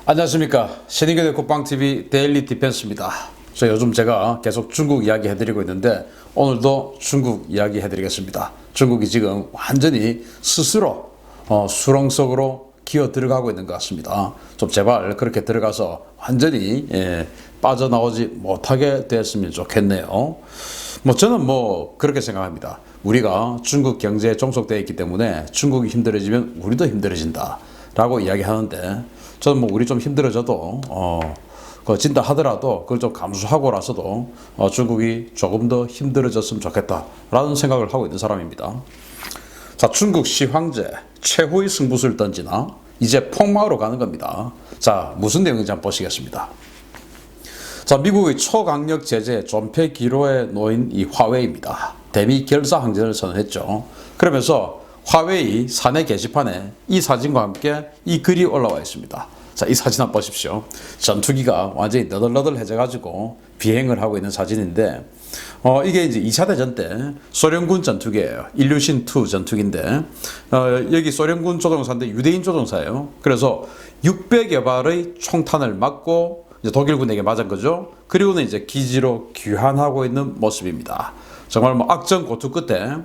안녕하십니까. 신의균의 국방TV 데일리 디펜스입니다. 요즘 제가 계속 중국 이야기 해드리고 있는데 오늘도 중국 이야기 해드리겠습니다. 중국이 지금 완전히 스스로 수렁 속으로 기어 들어가고 있는 것 같습니다. 좀 제발 그렇게 들어가서 완전히 빠져나오지 못하게 됐으면 좋겠네요. 저는 그렇게 생각합니다. 우리가 중국 경제에 종속되어 있기 때문에 중국이 힘들어지면 우리도 힘들어진다 라고 이야기하는데, 저는 우리 좀 힘들어져도 진다 하더라도 그걸 좀 감수하고라서도 중국이 조금 더 힘들어졌으면 좋겠다라는 생각을 하고 있는 사람입니다. 자, 중국 시황제 최후의 승부수를 던지나 이제 폭망으로 가는 겁니다. 자, 무슨 내용인지 한번 보시겠습니다. 자, 미국의 초강력 제재 존폐 기로에 놓인 이 화웨이입니다. 대미 결사 항전을 선언했죠. 그러면서 화웨이 사내 게시판에 이 사진과 함께 이 글이 올라와 있습니다. 자, 이 사진 한번 보십시오. 전투기가 완전히 너덜너덜해져가지고 비행을 하고 있는 사진인데, 이게 이제 2차 대전 때 소련군 전투기예요. 일류신2 전투기인데, 여기 소련군 조종사인데 유대인 조종사예요. 그래서 600여 발의 총탄을 맞고 이제 독일군에게 맞은 거죠. 그리고는 이제 기지로 귀환하고 있는 모습입니다. 정말 악전 고투 끝에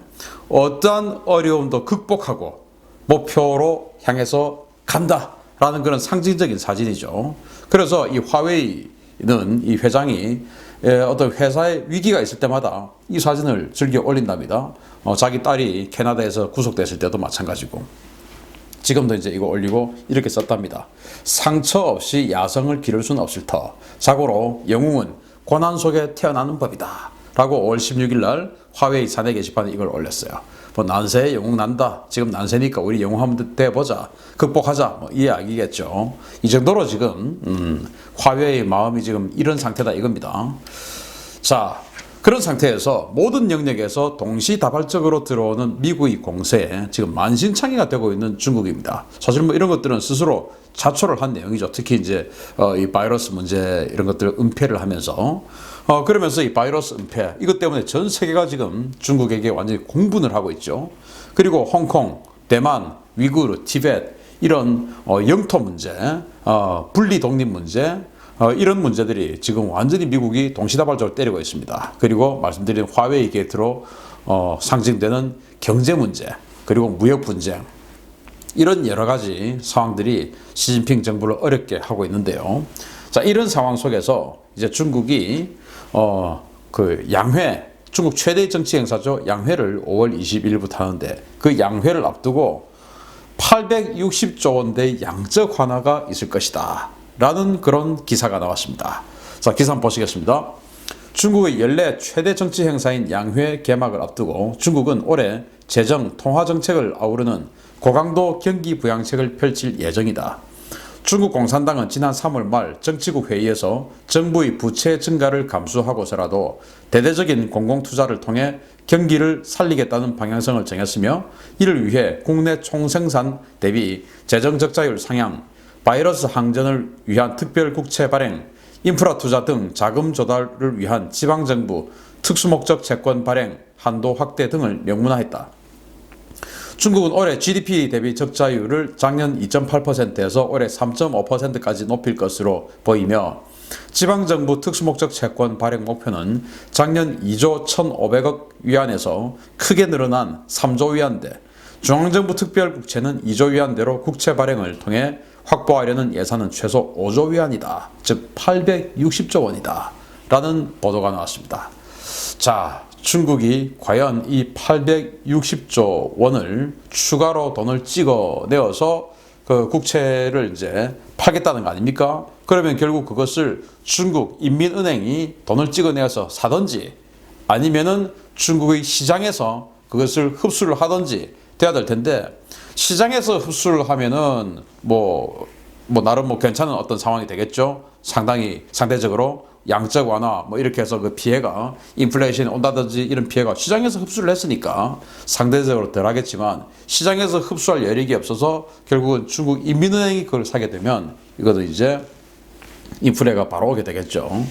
어떠한 어려움도 극복하고 목표로 향해서 간다라는 그런 상징적인 사진이죠. 그래서 이 화웨이는 이 회장이 어떤 회사에 위기가 있을 때마다 이 사진을 즐겨 올린답니다. 자기 딸이 캐나다에서 구속됐을 때도 마찬가지고, 지금도 이제 이거 올리고 이렇게 썼답니다. 상처 없이 야성을 기를 수는 없을 터. 자고로 영웅은 고난 속에 태어나는 법이다 라고 5월 16일 날 화웨이 사내 게시판에 이걸 올렸어요. 난세에 영웅 난다. 지금 난세니까 우리 영웅 한번 돼보자. 극복하자. 이 이야기겠죠. 이 정도로 지금 화웨이의 마음이 지금 이런 상태다 이겁니다. 자, 그런 상태에서 모든 영역에서 동시다발적으로 들어오는 미국의 공세에 지금 만신창이가 되고 있는 중국입니다. 사실 이런 것들은 스스로 자초를 한 내용이죠. 특히 이제 이 바이러스 문제 이런 것들을 은폐를 하면서 그러면서 이 바이러스 은폐 이것 때문에 전 세계가 지금 중국에게 완전히 공분을 하고 있죠. 그리고 홍콩, 대만, 위구르, 티벳 이런 영토 문제, 분리 독립 문제, 이런 문제들이 지금 완전히 미국이 동시다발적으로 때리고 있습니다. 그리고 말씀드린 화웨이 게이트로 상징되는 경제 문제, 그리고 무역 분쟁, 이런 여러 가지 상황들이 시진핑 정부를 어렵게 하고 있는데요. 자, 이런 상황 속에서 이제 중국이 양회, 중국 최대의 정치 행사죠. 양회를 5월 21일부터 하는데, 그 양회를 앞두고 860조 원대의 양적 완화가 있을 것이다 라는 그런 기사가 나왔습니다. 자, 기사 한번 보시겠습니다. 중국의 연례 최대 정치 행사인 양회 개막을 앞두고 중국은 올해 재정 통화 정책을 아우르는 고강도 경기 부양책을 펼칠 예정이다. 중국 공산당은 지난 3월 말 정치국 회의에서 정부의 부채 증가를 감수하고서라도 대대적인 공공투자를 통해 경기를 살리겠다는 방향성을 정했으며, 이를 위해 국내 총생산 대비 재정 적자율 상향, 바이러스 항전을 위한 특별 국채 발행, 인프라 투자 등 자금 조달을 위한 지방정부 특수목적 채권 발행 한도 확대 등을 명문화했다. 중국은 올해 GDP 대비 적자율을 작년 2.8%에서 올해 3.5%까지 높일 것으로 보이며, 지방정부 특수목적 채권 발행 목표는 작년 2조 1,500억 위안에서 크게 늘어난 3조 위안대, 중앙정부 특별국채는 2조 위안대로 국채 발행을 통해 확보하려는 예산은 최소 5조 위안이다. 즉 860조 원이다 라는 보도가 나왔습니다. 자, 중국이 과연 이 860조 원을 추가로 돈을 찍어내어서 그 국채를 이제 팔겠다는 거 아닙니까? 그러면 결국 그것을 중국 인민은행이 돈을 찍어내어서 사든지 아니면은 중국의 시장에서 그것을 흡수를 하든지 돼야 될 텐데, 시장에서 흡수를 하면은 나름 괜찮은 어떤 상황이 되겠죠. 상대적으로 양적 완화 이렇게 해서 그 피해가 인플레이션이 온다든지 이런 피해가 시장에서 흡수를 했으니까 상대적으로 덜 하겠지만, 시장에서 흡수할 여력이 없어서 결국은 중국 인민은행이 그걸 사게 되면 이것도 이제 인플레가 바로 오게 되겠죠.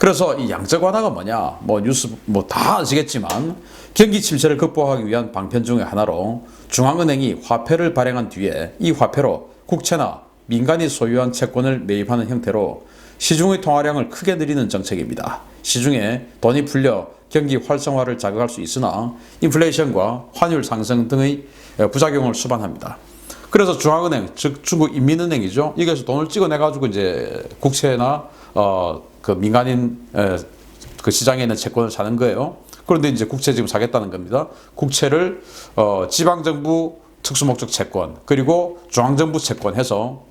그래서 이 양적 완화가 뭐냐? 뉴스 다 아시겠지만 경기 침체를 극복하기 위한 방편 중의 하나로 중앙은행이 화폐를 발행한 뒤에 이 화폐로 국채나 민간이 소유한 채권을 매입하는 형태로 시중의 통화량을 크게 늘리는 정책입니다. 시중에 돈이 풀려 경기 활성화를 자극할 수 있으나 인플레이션과 환율 상승 등의 부작용을 수반합니다. 그래서 중앙은행, 즉 중국 인민은행이죠. 여기서 돈을 찍어내 가지고 이제 국채나 그 민간인 그 시장에 있는 채권을 사는 거예요. 그런데 이제 국채 지금 사겠다는 겁니다. 국채를 지방정부 특수목적 채권 그리고 중앙정부 채권 해서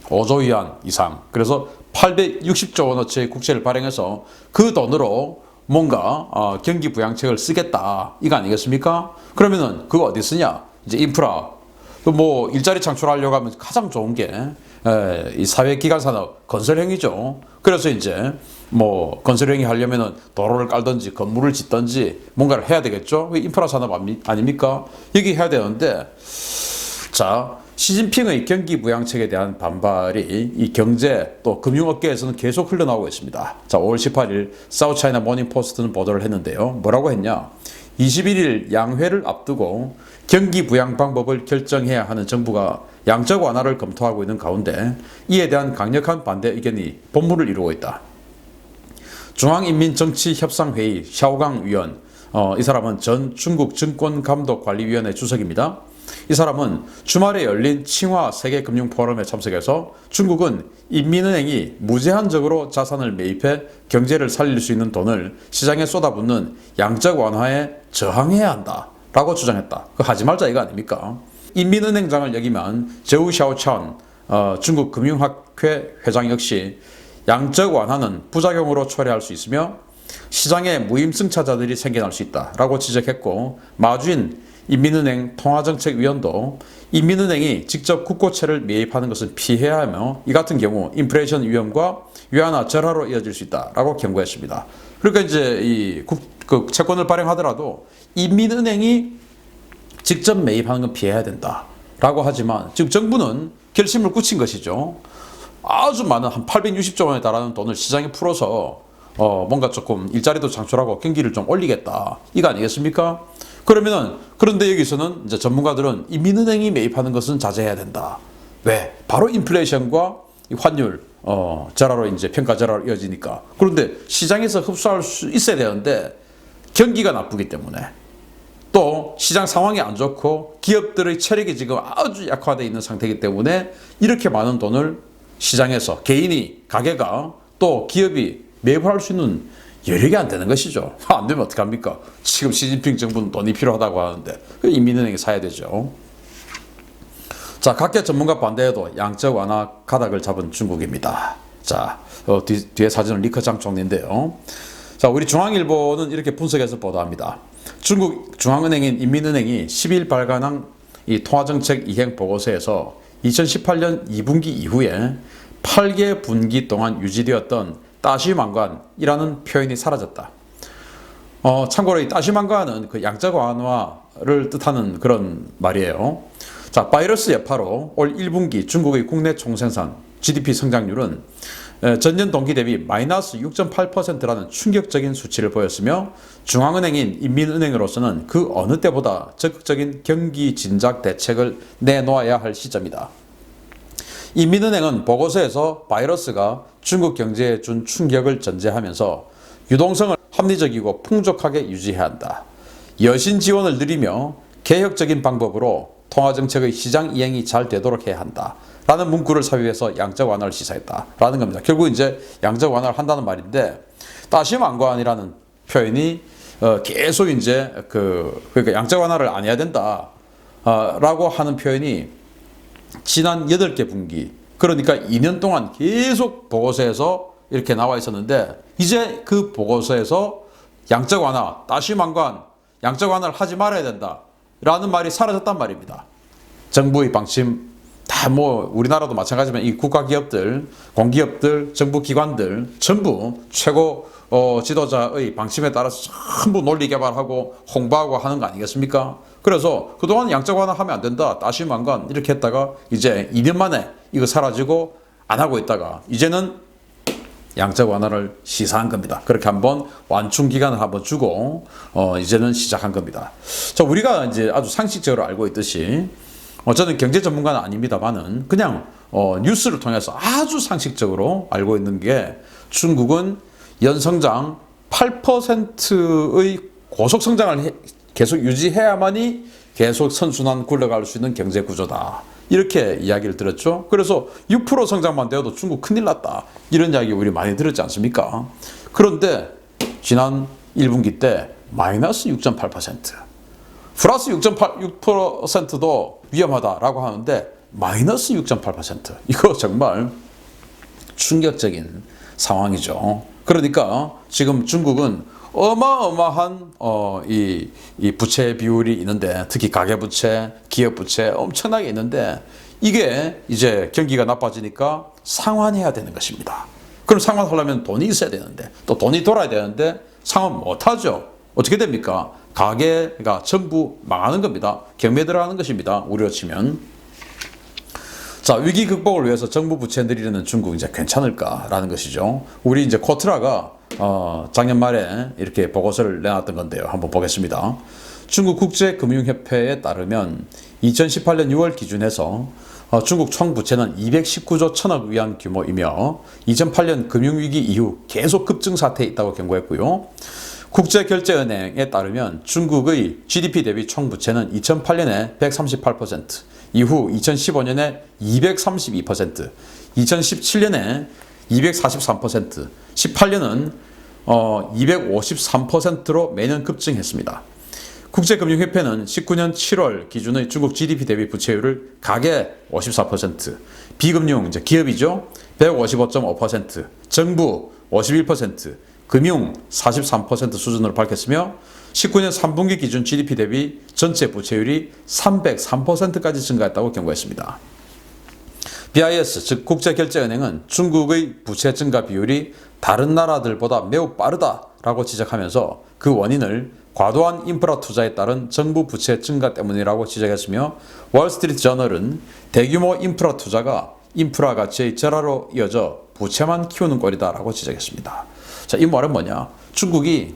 5조 위안 이상, 그래서 860조 원어치의 국채를 발행해서 그 돈으로 뭔가 경기 부양책을 쓰겠다 이거 아니겠습니까? 그러면은 그거 어디 쓰냐? 이제 인프라, 뭐 일자리 창출하려고 하면 가장 좋은 게 이 사회기관 산업 건설행위죠. 그래서 이제 뭐 건설행위 하려면은 도로를 깔든지 건물을 짓든지 뭔가를 해야 되겠죠. 인프라 산업 아닙니까? 여기 해야 되는데, 자, 시진핑의 경기 부양책에 대한 반발이 이 경제 또 금융업계에서는 계속 흘러나오고 있습니다. 자, 5월 18일 사우스차이나 모닝포스트는 보도를 했는데요. 뭐라고 했냐? 21일 양회를 앞두고 경기 부양 방법을 결정해야 하는 정부가 양적 완화를 검토하고 있는 가운데 이에 대한 강력한 반대 의견이 본물을 이루고 있다. 중앙인민정치협상회의 샤오강 위원, 이 사람은 전 중국 증권감독관리위원회 주석입니다. 이 사람은 주말에 열린 칭화 세계금융포럼에 참석해서 중국은 인민은행이 무제한적으로 자산을 매입해 경제를 살릴 수 있는 돈을 시장에 쏟아붓는 양적 완화에 저항해야 한다 라고 주장했다. 그거 하지 말자 이거 아닙니까? 인민은행장을 역임한 저우 샤오찬 중국 금융학회 회장 역시 양적 완화는 부작용으로 초래할 수 있으며 시장에 무임승차자들이 생겨날 수 있다라고 지적했고, 마주인 인민은행 통화정책위원도 인민은행이 직접 국고채를 매입하는 것은 피해야 하며 이 같은 경우 인플레이션 위험과 위안화 절하로 이어질 수 있다라고 경고했습니다. 그러니까 이제 그 채권을 발행하더라도 인민은행이 직접 매입하는 건 피해야 된다라고 하지만 지금 정부는 결심을 굳힌 것이죠. 아주 많은 한 860조 원에 달하는 돈을 시장에 풀어서 뭔가 조금 일자리도 창출하고 경기를 좀 올리겠다 이거 아니겠습니까? 그런데 여기서는 이제 전문가들은 인민은행이 매입하는 것은 자제해야 된다. 왜? 바로 인플레이션과 환율 절하로 이제 평가 절하로 이어지니까. 그런데 시장에서 흡수할 수 있어야 되는데 경기가 나쁘기 때문에, 또 시장 상황이 안 좋고 기업들의 체력이 지금 아주 약화되어 있는 상태이기 때문에 이렇게 많은 돈을 시장에서 개인이, 가게가, 또 기업이 매입할 수 있는 여력이 안 되는 것이죠. 안 되면 어떡합니까? 지금 시진핑 정부는 돈이 필요하다고 하는데 인민은행이 사야 되죠. 자, 각계 전문가 반대에도 양적 완화 가닥을 잡은 중국입니다. 자, 뒤에 사진은 리커장 총리인데요. 자, 우리 중앙일보는 이렇게 분석해서 보도합니다. 중국 중앙은행인 인민은행이 10일 발간한 이 통화정책 이행 보고서에서 2018년 2분기 이후에 8개 분기 동안 유지되었던 따시망관이라는 표현이 사라졌다. 참고로 이 따시망관은 그 양적 완화를 뜻하는 그런 말이에요. 자, 바이러스 여파로 올 1분기 중국의 국내 총생산 GDP 성장률은 전년 동기 대비 마이너스 6.8%라는 충격적인 수치를 보였으며, 중앙은행인 인민은행으로서는 그 어느 때보다 적극적인 경기 진작 대책을 내놓아야 할 시점이다. 인민은행은 보고서에서 바이러스가 중국 경제에 준 충격을 전제하면서 유동성을 합리적이고 풍족하게 유지해야 한다. 여신 지원을 늘리며 개혁적인 방법으로 통화정책의 시장 이행이 잘 되도록 해야 한다. 라는 문구를 삽입해서 양적 완화를 시사했다. 라는 겁니다. 결국 이제 양적 완화를 한다는 말인데, 따시망관이라는 표현이 계속 이제 그러니까 양적 완화를 안 해야 된다. 라고 하는 표현이 지난 8개 분기, 그러니까 2년 동안 계속 보고서에서 이렇게 나와 있었는데, 이제 그 보고서에서 양적 완화, 따시망관, 양적 완화를 하지 말아야 된다 라는 말이 사라졌단 말입니다. 정부의 방침 다 뭐 우리나라도 마찬가지지만 이 국가기업들, 공기업들, 정부기관들 전부 최고 지도자의 방침에 따라서 전부 논리 개발하고 홍보하고 하는 거 아니겠습니까? 그래서 그동안 양적 완화하면 안 된다, 따시망관 이렇게 했다가 이제 2년 만에 이거 사라지고 안 하고 있다가 이제는 양적 완화를 시사한 겁니다. 그렇게 한번 완충 기간을 한번 주고 이제는 시작한 겁니다. 자, 우리가 이제 아주 상식적으로 알고 있듯이 저는 경제 전문가는 아닙니다만은 그냥 뉴스를 통해서 아주 상식적으로 알고 있는 게 중국은 연성장 8%의 고속 성장을 계속 유지해야만이 계속 선순환 굴러갈 수 있는 경제 구조다. 이렇게 이야기를 들었죠. 그래서 6% 성장만 되어도 중국 큰일 났다. 이런 이야기 우리 많이 들었지 않습니까? 그런데 지난 1분기 때 마이너스 6.8%, 플러스 6.6%도 위험하다라고 하는데 마이너스 6.8%. 이거 정말 충격적인 상황이죠. 그러니까 지금 중국은 어마어마한 이 부채 비율이 있는데, 특히 가계부채, 기업부채 엄청나게 있는데, 이게 이제 경기가 나빠지니까 상환해야 되는 것입니다. 그럼 상환하려면 돈이 있어야 되는데, 또 돈이 돌아야 되는데 상환 못하죠. 어떻게 됩니까? 가계가 전부 망하는 겁니다. 경매 들어가는 것입니다. 우리로 치면. 자, 위기 극복을 위해서 정부 부채 늘리는 중국 이제 괜찮을까라는 것이죠. 우리 이제 코트라가 작년 말에 이렇게 보고서를 내놨던 건데요. 한번 보겠습니다. 중국 국제금융협회에 따르면 2018년 6월 기준해서 중국 총 부채는 219조 1000억 위안 규모이며 2008년 금융위기 이후 계속 급증 사태에 있다고 경고했고요. 국제결제은행에 따르면 중국의 GDP 대비 총 부채는 2008년에 138%, 이후 2015년에 232%, 2017년에 243%, 18년은 253%로 매년 급증했습니다. 국제금융협회는 19년 7월 기준의 중국 GDP 대비 부채율을 가계 54%, 비금융, 이제 기업이죠, 155.5%, 정부 51%, 금융 43% 수준으로 밝혔으며 19년 3분기 기준 GDP 대비 전체 부채율이 303%까지 증가했다고 경고했습니다. BIS, 즉 국제결제은행은 중국의 부채 증가 비율이 다른 나라들보다 매우 빠르다라고 지적하면서 그 원인을 과도한 인프라 투자에 따른 정부 부채 증가 때문이라고 지적했으며, 월스트리트 저널은 대규모 인프라 투자가 인프라 가치의 절하로 이어져 부채만 키우는 꼴이다라고 지적했습니다. 자, 이 말은 뭐냐? 중국이,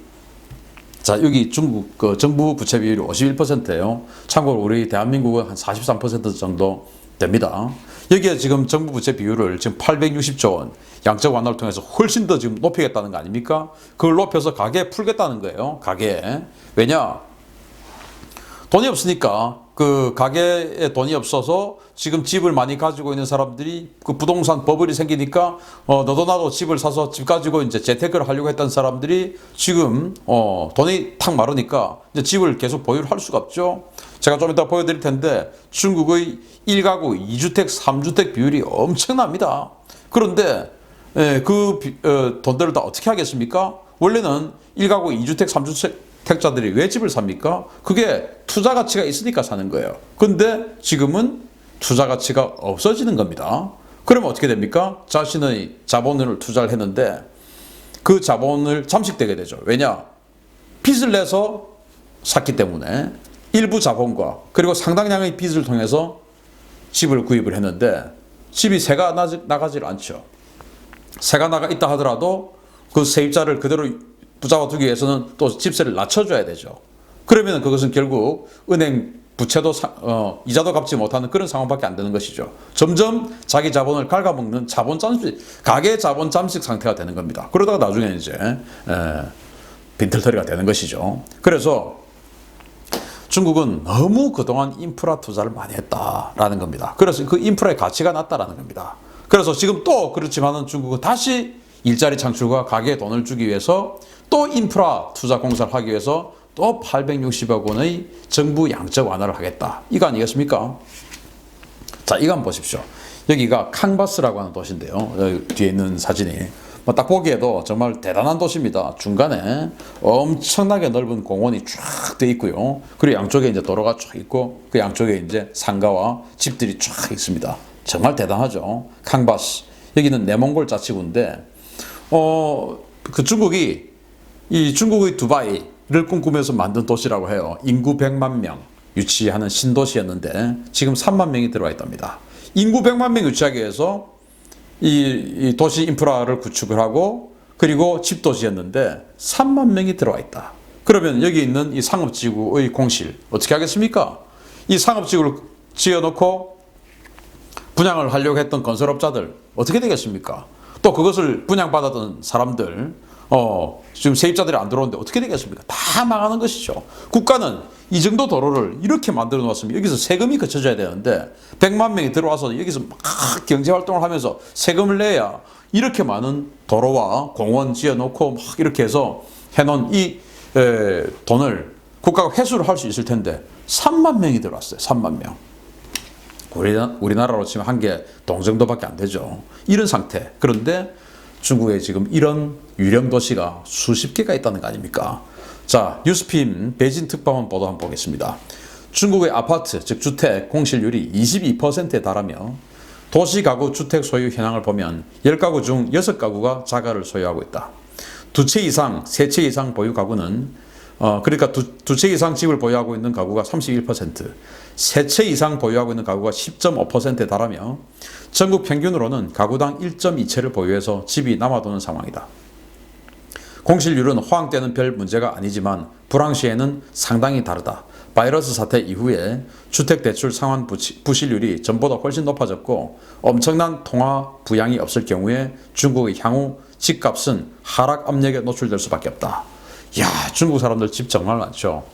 자, 여기 중국 그 정부 부채 비율이 51%예요. 참고로 우리 대한민국은 한 43% 정도 됩니다. 여기에 지금 정부 부채 비율을 지금 860조 원 양적 완화를 통해서 훨씬 더 지금 높이겠다는 거 아닙니까? 그걸 높여서 가계에 풀겠다는 거예요. 가계에. 왜냐? 돈이 없으니까, 그 가계에 돈이 없어서 지금 집을 많이 가지고 있는 사람들이 그 부동산 버블이 생기니까 너도 나도 집을 사서 집 가지고 이제 재테크를 하려고 했던 사람들이 지금 돈이 탁 마르니까 이제 집을 계속 보유를 할 수가 없죠. 제가 좀 이따 보여드릴 텐데 중국의 1가구 2주택 3주택 비율이 엄청납니다. 그런데 그 돈들을 다 어떻게 하겠습니까? 원래는 1가구 2주택 3주택자들이 왜 집을 삽니까? 그게 투자 가치가 있으니까 사는 거예요. 근데 지금은 투자 가치가 없어지는 겁니다. 그러면 어떻게 됩니까? 자신의 자본을 투자를 했는데 그 자본을 잠식되게 되죠. 왜냐? 빚을 내서 샀기 때문에 일부 자본과 그리고 상당량의 빚을 통해서 집을 구입을 했는데 집이 세가 나가질 않죠. 세가 나가 있다 하더라도 그 세입자를 그대로 붙잡아 두기 위해서는 또 집세를 낮춰줘야 되죠. 그러면 그것은 결국 은행 부채도 이자도 갚지 못하는 그런 상황밖에 안 되는 것이죠. 점점 자기 자본을 갉아먹는 자본 잠식, 가계 자본 잠식 상태가 되는 겁니다. 그러다가 나중에 이제 빈털터리가 되는 것이죠. 그래서 중국은 너무 그동안 인프라 투자를 많이 했다라는 겁니다. 그래서 그 인프라의 가치가 낮다라는 겁니다. 그래서 지금 또 그렇지만은 중국은 다시 일자리 창출과 가계에 돈을 주기 위해서 또 인프라 투자 공사를 하기 위해서 또 860억 원의 정부 양적 완화를 하겠다. 이거 아니겠습니까? 자, 이거 한번 보십시오. 여기가 캉바스라고 하는 도시인데요. 여기 뒤에 있는 사진이. 딱 보기에도 정말 대단한 도시입니다. 중간에 엄청나게 넓은 공원이 쫙 돼 있고요. 그리고 양쪽에 이제 도로가 쫙 있고 그 양쪽에 이제 상가와 집들이 쫙 있습니다. 정말 대단하죠. 캉바스. 여기는 내몽골 자치구인데, 그 중국이 이 중국의 두바이를 꿈꾸면서 만든 도시라고 해요. 인구 100만 명 유치하는 신도시였는데 지금 3만 명이 들어와 있답니다. 인구 100만 명 유치하기 위해서 이 도시 인프라를 구축을 하고 그리고 집도시였는데 3만 명이 들어와 있다. 그러면 여기 있는 이 상업지구의 공실 어떻게 하겠습니까? 이 상업지구를 지어놓고 분양을 하려고 했던 건설업자들 어떻게 되겠습니까? 또 그것을 분양받았던 사람들 지금 세입자들이 안 들어오는데 어떻게 되겠습니까? 다 망하는 것이죠. 국가는 이 정도 도로를 이렇게 만들어 놓았으면 여기서 세금이 거쳐져야 되는데 100만 명이 들어와서 여기서 막 경제활동을 하면서 세금을 내야 이렇게 많은 도로와 공원 지어놓고 막 이렇게 해서 해놓은 이 돈을 국가가 회수를 할 수 있을 텐데 3만 명이 들어왔어요. 3만 명. 우리나라로 치면 한 개 동 정도밖에 안 되죠. 이런 상태. 그런데 중국에 지금 이런 유령 도시가 수십 개가 있다는 거 아닙니까? 자, 뉴스핌 베이징 특파원 보도 한번 보겠습니다. 중국의 아파트, 즉 주택 공실률이 22%에 달하며 도시 가구 주택 소유 현황을 보면 10가구 중 6가구가 자가를 소유하고 있다. 두 채 이상, 세 채 이상 보유 가구는 그러니까 두 채 이상 집을 보유하고 있는 가구가 31%, 세 채 이상 보유하고 있는 가구가 10.5%에 달하며 전국 평균으로는 가구당 1.2채를 보유해서 집이 남아도는 상황이다. 공실률은 호황 때는 별 문제가 아니지만 불황 시에는 상당히 다르다. 바이러스 사태 이후에 주택대출 상환 부실률이 전보다 훨씬 높아졌고 엄청난 통화 부양이 없을 경우에 중국의 향후 집값은 하락 압력에 노출될 수밖에 없다. 이야, 중국 사람들 집 정말 많죠.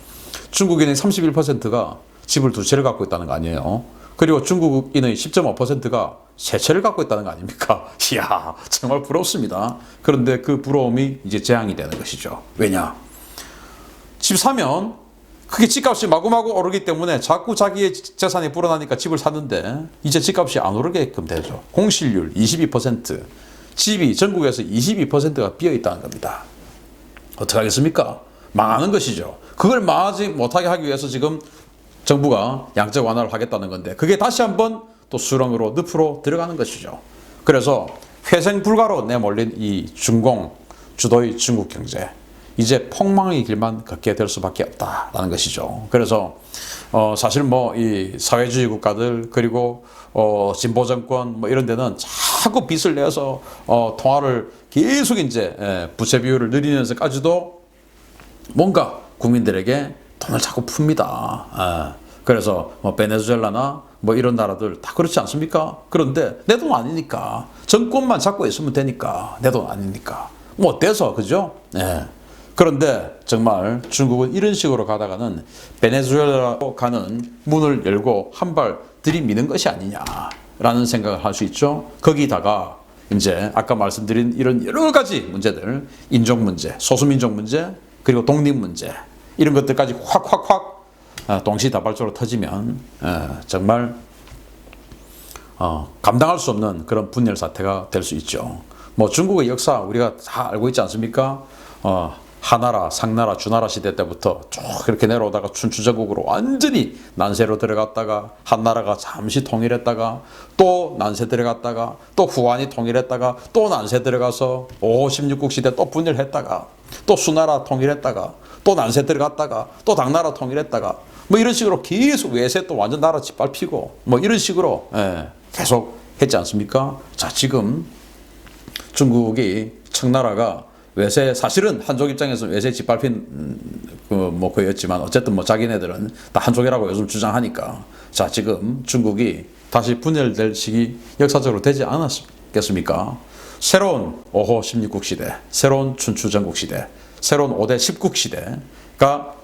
중국인의 31%가 집을 두 채를 갖고 있다는 거 아니에요. 그리고 중국인의 10.5%가 세 채를 갖고 있다는 거 아닙니까? 이야, 정말 부럽습니다. 그런데 그 부러움이 이제 재앙이 되는 것이죠. 왜냐? 집 사면 그게 집값이 마구마구 오르기 때문에 자꾸 자기의 재산이 불어나니까 집을 샀는데 이제 집값이 안 오르게끔 되죠. 공실률 22%, 집이 전국에서 22%가 비어 있다는 겁니다. 어떻게 하겠습니까? 망하는 것이죠. 그걸 망하지 못하게 하기 위해서 지금 정부가 양적 완화를 하겠다는 건데 그게 다시 한번 또 수렁으로 늪으로 들어가는 것이죠. 그래서 회생 불가로 내몰린 이 중공 주도의 중국 경제, 이제 폭망의 길만 걷게 될 수밖에 없다라는 것이죠. 그래서 사실 뭐 이 사회주의 국가들 그리고 진보 정권 뭐 이런 데는 자꾸 빚을 내서 통화를 계속 이제 부채 비율을 늘리면서까지도 뭔가 국민들에게 돈을 자꾸 풉니다. 그래서 뭐 베네수엘라나 뭐 이런 나라들 다 그렇지 않습니까? 그런데 내 돈 아니니까 정권만 잡고 있으면 되니까 내 돈 아니니까 뭐 어때서 그죠? 그런데 정말 중국은 이런 식으로 가다가는 베네수엘라로 가는 문을 열고 한 발 들이미는 것이 아니냐라는 생각을 할 수 있죠. 거기다가 이제 아까 말씀드린 이런 여러 가지 문제들, 인종 문제, 소수민족 문제, 그리고 독립 문제 이런 것들까지 확 동시다발적으로 터지면 정말 감당할 수 없는 그런 분열 사태가 될 수 있죠. 뭐 중국의 역사 우리가 다 알고 있지 않습니까? 하나라, 상나라, 주나라 시대 때부터 쭉 이렇게 내려오다가 춘추전국으로 완전히 난세로 들어갔다가 한나라가 잠시 통일했다가 또 난세 들어갔다가 또 후한이 통일했다가 또 난세 들어가서 5호 16국 시대 또 분열했다가 또 수나라 통일했다가 또 난세 들어갔다가 또 당나라 통일했다가 뭐 이런 식으로 계속 외세 또 완전 나라 짓밟히고 뭐 이런 식으로 계속 했지 않습니까? 자, 지금 중국이 청나라가 외세, 사실은 한족 입장에서 외세 짓밟힌 뭐 거였지만 어쨌든 뭐 자기네들은 다 한족이라고 요즘 주장하니까 자, 지금 중국이 다시 분열될 시기 역사적으로 되지 않았겠습니까? 새로운 5호 16국 시대, 새로운 춘추 전국 시대, 새로운 5대 10국 시대가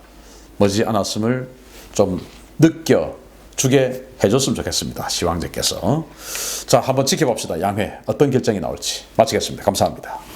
머지 않았음을 좀 느껴주게 해줬으면 좋겠습니다. 시황제께서. 자, 한번 지켜봅시다. 양회 어떤 결정이 나올지. 마치겠습니다. 감사합니다.